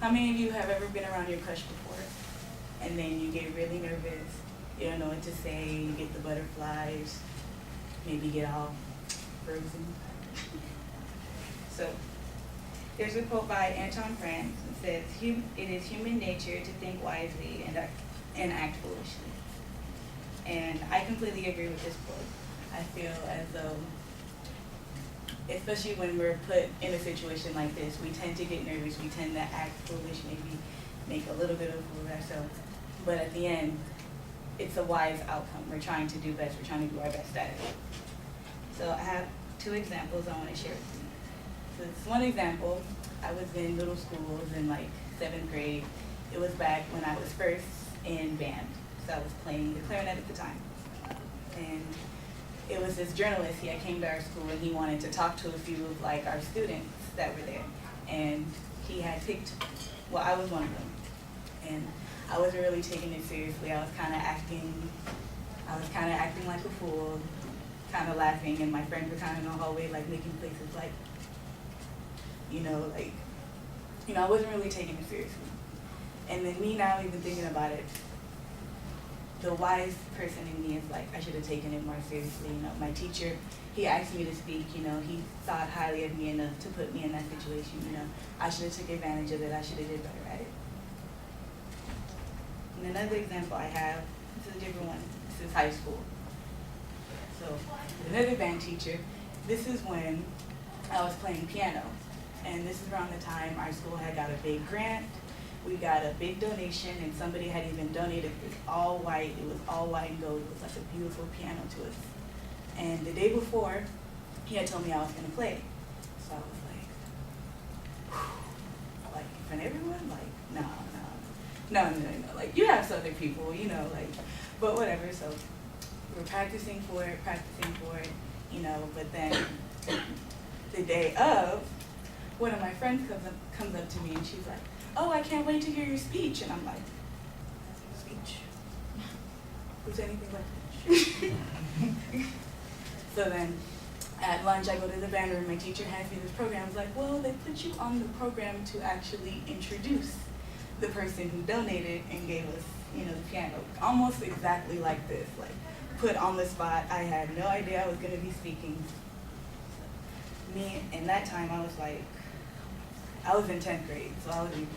How many of you have ever been around your crush before, and then you get really nervous, you don't know what to say, you get the butterflies, maybe get all frozen? So, there's a quote by Anton France that says, "It is human nature to think wisely and act foolishly." And I completely agree with this quote. I feel as though, especially when we're put in a situation like this, we tend to get nervous, we tend to act foolish, maybe make a little bit of a fool of ourselves. But at the end, it's a wise outcome. We're trying to do best, we're trying to do our best at it. So I have 2 examples I want to share with you. So this one example, I was in middle school, I was in like 7th grade. It was back when I was first in band. So I was playing the clarinet at the time. And it was this journalist, he had came to our school and he wanted to talk to a few of like our students that were there. And he had picked, well, I was one of them. And I wasn't really taking it seriously. I was kind of acting like a fool, kind of laughing, and my friends were kind of in the hallway like making faces like, I wasn't really taking it seriously. And then me now even thinking about it, the wise person in me is like, I should have taken it more seriously. My teacher, he asked me to speak, he thought highly of me enough to put me in that situation, I should have took advantage of it, I should have did better at it. And another example I have, this is a different one, this is high school. So, another band teacher, this is when I was playing piano. And this is around the time our school had got a big grant. We got a big donation, and somebody had even donated this all white. It was all white and gold. It was like a beautiful piano to us. And the day before, he had told me I was going to play. So I was like, whew, like in front of everyone? Like, no. Like, you have Southern people, but whatever. So we were practicing for it, but then the day of, one of my friends comes up to me and she's like, "Oh, I can't wait to hear your speech." And I'm like, speech? Who's anything like that? So then at lunch, I go to the band room, my teacher hands me this program. I was like, well, they put you on the program to actually introduce the person who donated and gave us, the piano. Almost exactly like this, like put on the spot. I had no idea I was gonna be speaking. So, me, in that time, I was like, I was in 10th grade, so I was like,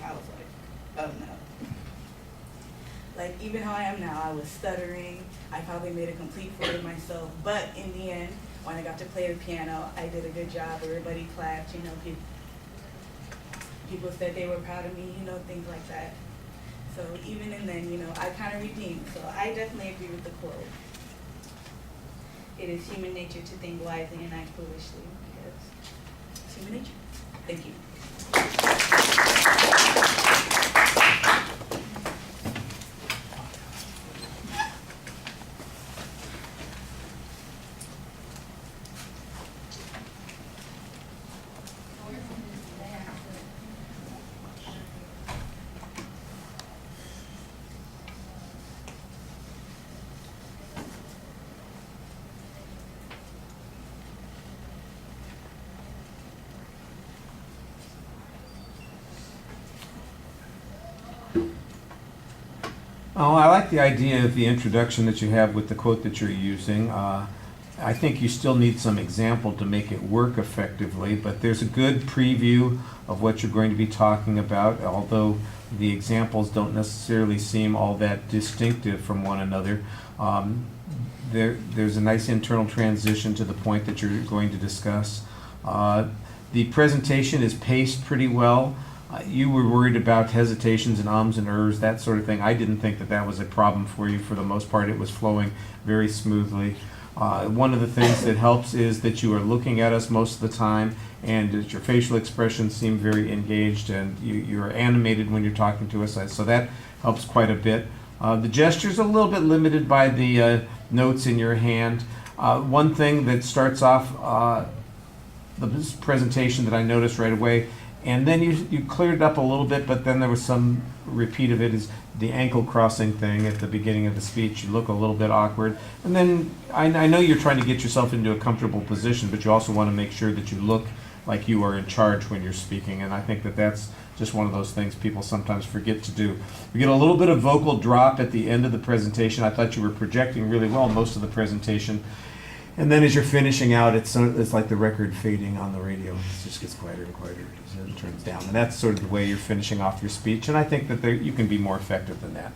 oh no. Like, even how I am now, I was stuttering. I probably made a complete fool of myself, but in the end, when I got to play the piano, I did a good job. Everybody clapped, people said they were proud of me, things like that. So even in then, I kind of redeemed. So I definitely agree with the quote. It is human nature to think wisely and act foolishly, because it's human nature. Thank you. Oh, I like the idea of the introduction that you have with the quote that you're using. I think you still need some example to make it work effectively, but there's a good preview of what you're going to be talking about, although the examples don't necessarily seem all that distinctive from one another. There's a nice internal transition to the point that you're going to discuss. The presentation is paced pretty well. You were worried about hesitations and ums and ers, that sort of thing. I didn't think that was a problem for you. For the most part, it was flowing very smoothly. One of the things that helps is that you are looking at us most of the time, and that your facial expressions seem very engaged, and you're animated when you're talking to us, so that helps quite a bit. The gesture's a little bit limited by the notes in your hand. One thing that starts off the presentation that I noticed right away, and then you cleared it up a little bit, but then there was some repeat of it, is the ankle crossing thing at the beginning of the speech. You look a little bit awkward. And then I know you're trying to get yourself into a comfortable position, but you also want to make sure that you look like you are in charge when you're speaking, and I think that that's just one of those things people sometimes forget to do. We get a little bit of vocal drop at the end of the presentation. I thought you were projecting really well most of the presentation. And then as you're finishing out, it's like the record fading on the radio. It just gets quieter and quieter as it turns down. And that's sort of the way you're finishing off your speech. And I think that you can be more effective than that.